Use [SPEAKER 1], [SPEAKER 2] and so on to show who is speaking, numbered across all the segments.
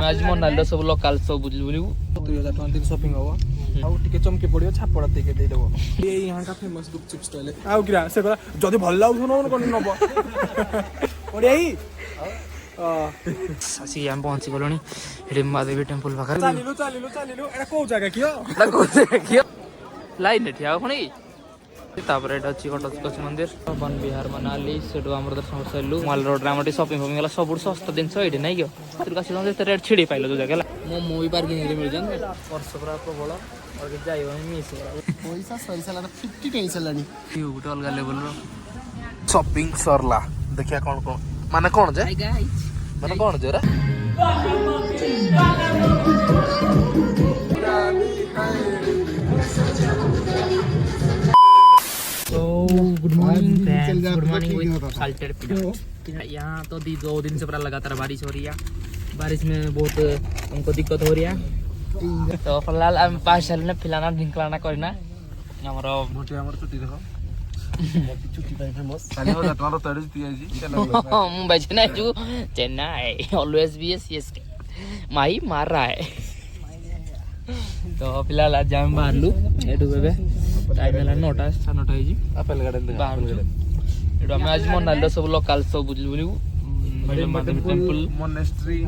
[SPEAKER 1] आम आज मनाली सब लोकाल सब बुझलु
[SPEAKER 2] 3000 टका दिन शॉपिंग हो आउ टिके चमके पड़ियो छापड़ा देके दे देबो ये यहां का फेमस गुपचुप स्टॉल है आउ किरा से जदी भल लागु न कोन नबो ओडियाई
[SPEAKER 1] आसी हम पहुंची गलोनी हिडिंबा देवी टेंपल पाखर
[SPEAKER 2] चालिलु एटा को जगह कियो
[SPEAKER 1] लाइन ठिया पुणी तापर एटा अछि कटक मंदिर वन विहार मनाली सेडो हमर दर्शन करलु माल रोड रामटी शॉपिंग होमी गला सब सस्ता दिन छ एडी नै गयो तिरका सिलम से रेट छिड़ी पाइलो जो जगह मोमो भी पार्किंग रे मिल जान वर्ष पूरा प्रबल और के जाई होई मिस
[SPEAKER 2] पैसा सही साला 50 टेंशन लानी
[SPEAKER 1] क्यू गुट अलगा लेवल रो
[SPEAKER 3] शॉपिंग सरला देखिया कोन कोन माने कोन जे माने कोन जे रे
[SPEAKER 1] good morning with salted pizza यहाँ तो 2 दिन से पूरा लगातार बारिश हो रही है बारिश में बहुत हमको दिक्कत हो रही है तो फिलहाल हम 5 साल में फिलाना ढिंकलाना करना हमारा
[SPEAKER 3] मोटे हमर छुट्टी देखो मोटी छुट्टी पाई फेमस खाली हो जातो तड़े दिया जी
[SPEAKER 1] मुंबई चेन्नई टू चेन्नई ऑलवेज बी एस यस माई मार रहा है तो फिलहाल आज हम बाहर लू एटू बेबे टाइम है 9टा 9:30 है जी
[SPEAKER 3] एप्पल गार्डन
[SPEAKER 1] बाहर एटू हम आज मनाली सब लोकल सब बुझलु टेंपल मोनेस्ट्री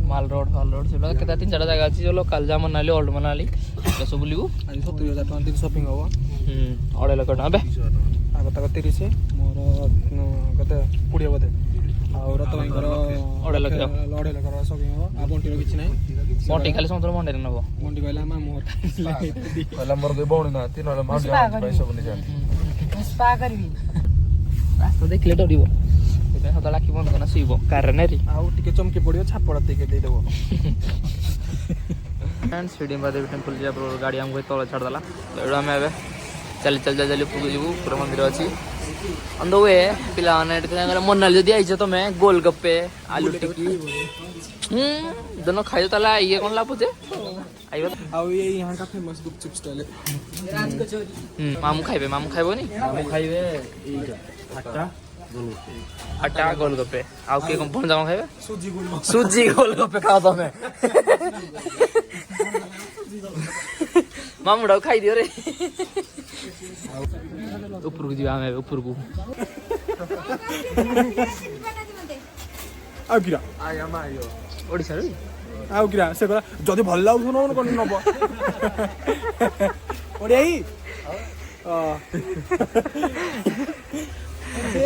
[SPEAKER 1] माल रोड सब केता 3-4 जगह अछि जो लोकल जा मनाली ओल्ड मनाली तो सब बुलिबु
[SPEAKER 2] आज 70000 टका दिन शॉपिंग हो
[SPEAKER 1] अड़े लक अबे
[SPEAKER 2] आगो तक 30 मोर कते 20 बदे आ रत भाईकर
[SPEAKER 1] अड़े लक
[SPEAKER 2] शॉपिंग हो आ बंटी किछ नै
[SPEAKER 1] बंटी खाली समुद्र मंडे रे नबो
[SPEAKER 2] बंटी कहला मा मोर
[SPEAKER 3] कहला मोर दे बौणी ना तीन वाला माउंट भाई सब नि जान
[SPEAKER 1] स्पा करबी रास्ता देखले डरिबो एटा सदा लाखी बंद करना सुइबो कार नै रे
[SPEAKER 2] आउ टिके चमके पड़ियो छापड़ा देके दे देबो
[SPEAKER 1] फ्रेंड्स हिडिंबा देवी टेंपल जा पर गाड़ी हमको तले छाड़ दला तो एडा में अबे चल पूजू पूरा मंदिर अछि ऑन द वे पिला ने अगर मनाली जदी आइछ तो मैं गोलगप्पे आलू टिक्की दोनों खाइयो तला ये कोन ला पूछे आइबो
[SPEAKER 2] आउ ये यहां का फेमस गुपचुप स्टॉल है रात को चोरी
[SPEAKER 1] मामू खाइबो नी
[SPEAKER 3] मामू खाइबे
[SPEAKER 1] आटा गोलगप्पे आउ के कौन जाओ खाइबे सूजी गोलगप्पे खाओ तो मैं मामू डाउ खाई दियो रे ऊपर को जीवा में ऊपर को
[SPEAKER 2] आउ किरा
[SPEAKER 3] आया मायो
[SPEAKER 1] ओडिसा रे
[SPEAKER 2] आउ किरा से जदी भल लागु न कोन नबो ओडियाई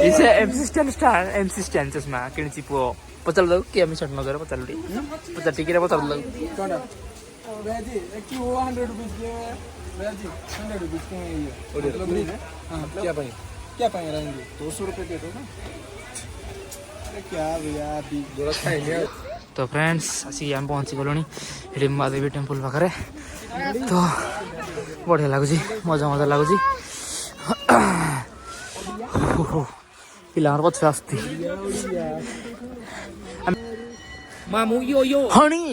[SPEAKER 1] इसे एमसी स्टैंड चश्मा किनची पो पचल दो के हम शर्ट नजर पचल दी पचल टिके पचल दो
[SPEAKER 2] कोडा वेजी एक 100 रुपीस के वेजी 100 रुपीस के ये हां क्या पाए रहेंगे 200 रुपए दे दो ना अरे क्या भैया अभी जरा खाएंगे
[SPEAKER 1] तो फ्रेंड्स आसी हम पहुंची गलोनी हिडिंबा देवी टेंपल पाखरे तो बढ़िया लागुची मजा लागुची पिलार पछे आस्ती मामू यो हणी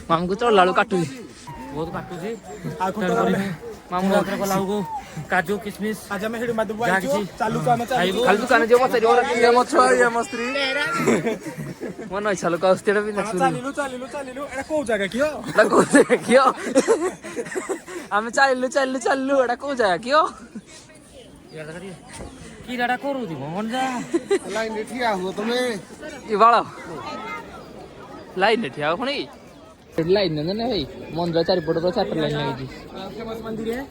[SPEAKER 1] मामू को चल लालू काटू बहुत काटू जी मामू आकर को लाऊ काजू किशमिश
[SPEAKER 2] आज मैं हेडी मादु बाई चालू का में
[SPEAKER 1] खाली दुकान जो मत और के मत या मस्त्री मन इच्छा लोक अस्तेडा भी ना
[SPEAKER 2] चालिलु एटा को जगह कियो
[SPEAKER 1] एटा को जगह कियो हम चालिलु एटा को जगह कियो की डाटा करू दी भवन जा
[SPEAKER 2] लाइन रे ठिया हो तमे
[SPEAKER 1] ई बाळा लाइन रे ठिया कोनी लाइन न भाई मंदिर चारि पट तो चार लाइन लगी
[SPEAKER 2] फेमस मंदिर है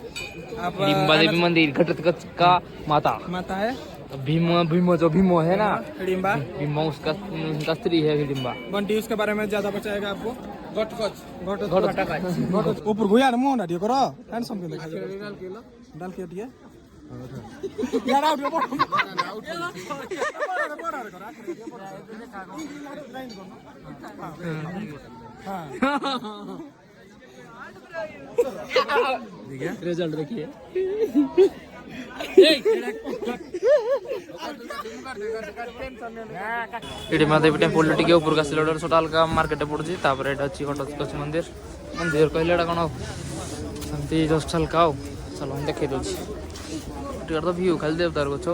[SPEAKER 2] आप
[SPEAKER 1] हिडिंबा देवी मंदिर घटत का माता
[SPEAKER 2] है
[SPEAKER 1] भीम जो भीमो है ना
[SPEAKER 2] हिडिंबा
[SPEAKER 1] भीम उसका स्त्री है हिडिंबा
[SPEAKER 2] बंटी उसके बारे में ज्यादा बताएगा आपको घट ऊपर घुया न मोंडा दियो करो हैंडसम के दिखा डाल के दिए यार आउट
[SPEAKER 1] रिजल्ट देखिए हिडिंबा देवी टेंपल टिके ऊपर का सिलोडर सोटाल का मार्केट पड़ुची तापर एटा अछि कटक मंदिर कहले एटा कोन शांति जस्ट हल्का चलो हम देखे दोछि टिकर तो व्यू खाली देवदार गछ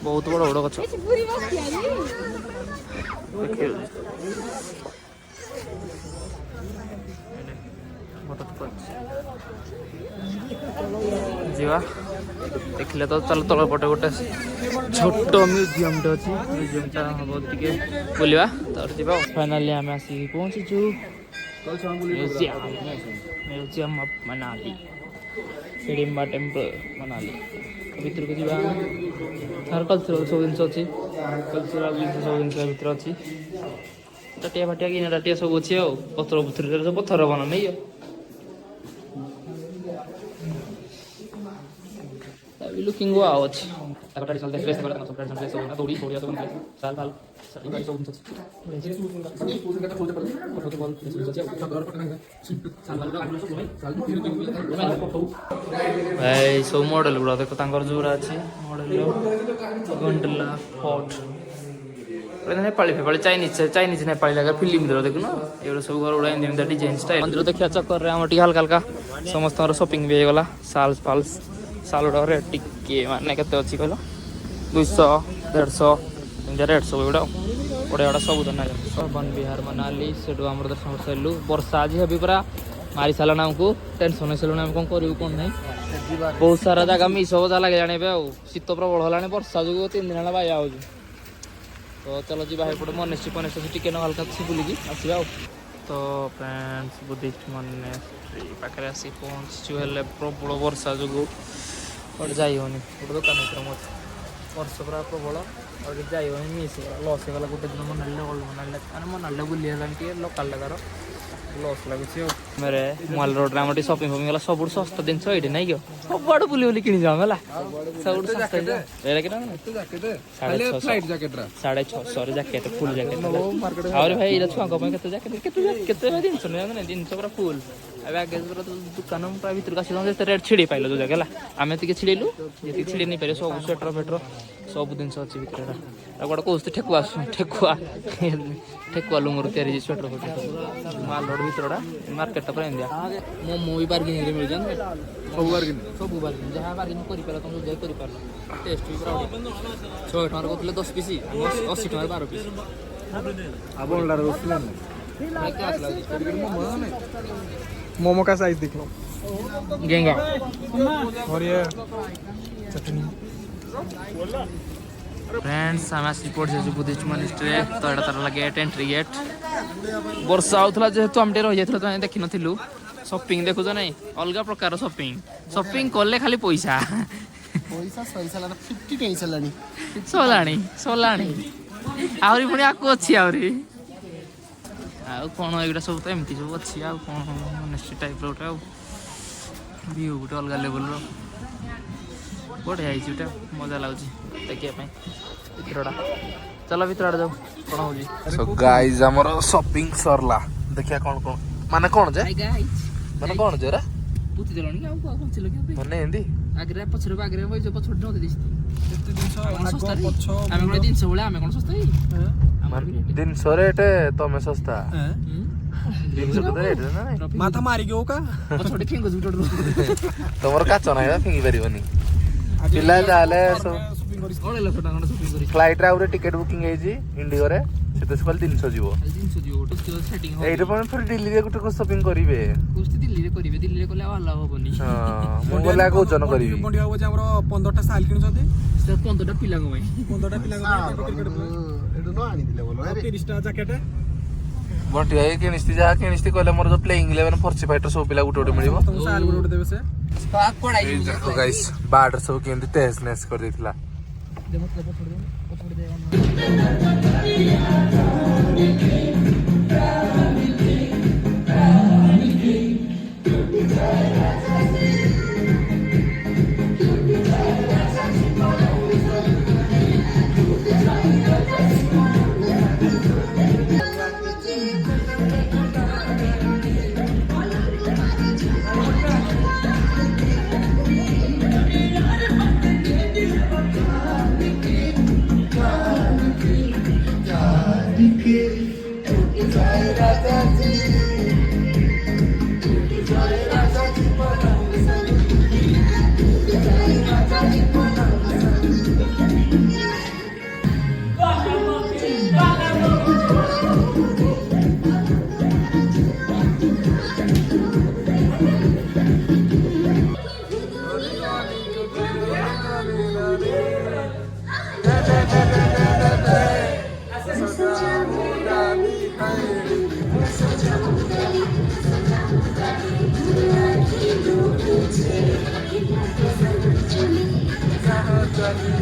[SPEAKER 1] बहुत बड़ बड़ गछ देखिए जीवा देखिले तो चल तल पटे गोटे छोट म्यूजियमटे अच्छी म्यूजियमटा हम टे बुलवा तर जा फाइनाली आम आसिक पहुँचीचु museum of Manali Hidimba temple Manali भितर को जा तार कल्चरल सब जिन अच्छी कल्चरल सब जिन भितर अच्छी टाटिया फाटिया कि टाटिया सब अच्छी पथर पुथर सब पथर बना नहीं लुकिंग वाओ अच्छी ट्रेडिशनल ड्रेस करते हैं सब ट्रेडिशनल ड्रेस होना दौड़ी थोड़ी सब साल साल सारी गाड़ी सब भाई सब मॉडल गुड़ा देखो तांकर जोरा अच्छी मॉडल गंडला फोर्ट नेपाली फेपाली चाइनीज नेपाली लगा फिल्म दे देखो ना ये सब घर गुड़ा एमती डिजाइन स्टाइल मंदिर देखा चक्कर में आम हल्का हल्का समस्त शॉपिंग भी होगा साल्स फाल्स साल गुड़ा रेट टिके माने के अच्छी कहल 200 150 रेट सब गुड़ा बढ़िया गुड़ा सब ना वन विहार मनाली से आम दर्शन कर सारू वर्षा आज भी पूरा मारी सारा आमको टेंशन है आम कौन करूँ कौन ना बहुत सारा जगह मिस हो लगे जाने शीत प्रबल है वर्षा जो 3 दिन है बाया हो तो चलो जी एपटे मनेस्ट्री फनेस्ट्री टिके ना हल्का बुलिकी आसवा तो फ्रेंड्स बुद्धिस्ट मनेस्ट्री पाखे आसी पहुँचु हेल्ले प्रबल वर्षा जो और जाई होनी गोटे दुकान भर मत वर्ष पूरा प्रबल और जाई होनी मिस लस होगा गोटे दिन मनाली ओल्ड मनाली मनाली बुली लोकाल जगार लस लगुच मेरे मॉल रोड में आम शॉपिंग फपिंग गला सब सस्ता जिन ये नहीं क्या सब आड़े बुली बुली किनी जाऊँ है सब सस्ता 650 जैकेट फुल जैकेट और भाई छुआ जैकेट जिन जिनस पूरा फुल बैगेज पूरा दुकान पूरा भर का रेट छिड़ी पाइल जो जगह आम टे छिड़ेलु ये छिड़ी नहीं पारे सब स्वेटर फेटर सब जिन अच्छी भितर गोटे कौन ठेकुआ ठेकुआ ठेकुआ लुंगर तैयारी स्वेटर फेटर माल रोड भितरटा मार्केट पूरा इंडिया मोमो भी बार्गेनिंग मिल जाए सब बार्गेनिंग जहाँ बार्गेनिंग कर तुम जो कर टेस्ट भी पूरा 6 टकर कहते 10 पीस 80 टकर 12 पीस
[SPEAKER 2] मोमो का साइज देख लो
[SPEAKER 1] गेंगा
[SPEAKER 2] और ये चटनी
[SPEAKER 1] फ्रेंड्स आम आसिक पहुँचे बुद्धिस्ट मॉनेस्ट्री तो यहाँ तार लगे एंट्री गेट वर्षा होता जेहेतु आम रही जाता देखी नु शॉपिंग देखुच ना अलग प्रकार शॉपिंग शॉपिंग कले खाली पैसा सलाणी आहरी पुणी आकु अच्छी आहरी कौन एगुटा सब तो एमती सब अच्छी कौन मनेस्ट्री टाइप गोटे व्यू गोटे अलग लेवल बढ़िया गोटे मजा लगुच देखिए भितरटा चलो भितर जाऊ कौन हो
[SPEAKER 3] गाइस हमर शॉपिंग सरला देखिया कौन कौन माने कौन जे माने कौन जे रे
[SPEAKER 1] पुती देलनी आ को कोन चिलो के
[SPEAKER 3] माने हिंदी
[SPEAKER 1] आगरे पछरे बागरे होय जो पछरे न देदिस
[SPEAKER 2] एते दिन आगो पछ
[SPEAKER 1] आमे कोन दिन सबले आमे कोन सस्ता
[SPEAKER 3] दिन सोरेटे तमे सस्ता दिन सो रेट ना
[SPEAKER 2] माथा मारी गयो का
[SPEAKER 1] छोटे फेंगो जुटो
[SPEAKER 3] तमर काच ना फेंगी परिबनी पिला जाले सो
[SPEAKER 1] ओले लखटा कोन शॉपिंग करी
[SPEAKER 3] फ्लाइट रा उरे टिकट बुकिंग है जी इंडिगो रे सेते सकल 300 जीवो
[SPEAKER 1] 300 जीवो तो सेटिंग हो
[SPEAKER 3] एइटे पण फिर दिल्ली रे गुटे को शॉपिंग करिवे
[SPEAKER 1] कुछ दिल्ली रे करिवे दिल्ली रे कोले वाला होबनी
[SPEAKER 3] हां मो बोला को जन करिवे
[SPEAKER 2] बंडिया हो जे हमरो 15टा साल किन छथि
[SPEAKER 1] से 15टा पिला गई
[SPEAKER 2] 15टा पिला क्रिकेट एडो न आनी दिले बोलो 30टा जैकेट
[SPEAKER 3] बंटिया ए केनिस्ती जा केनिस्ती कहले मोर जो प्लेइंग 11 फॉर्ची फाइटर सब पिला गुटे मिलिबो
[SPEAKER 2] तुम साल गुटे देबे से
[SPEAKER 1] पढ़ाई
[SPEAKER 3] देखो गाइस बार्डर सब केंदी तेजनेस कर देथिला
[SPEAKER 1] दे मतलब छोड़ दे
[SPEAKER 2] जहाँ चले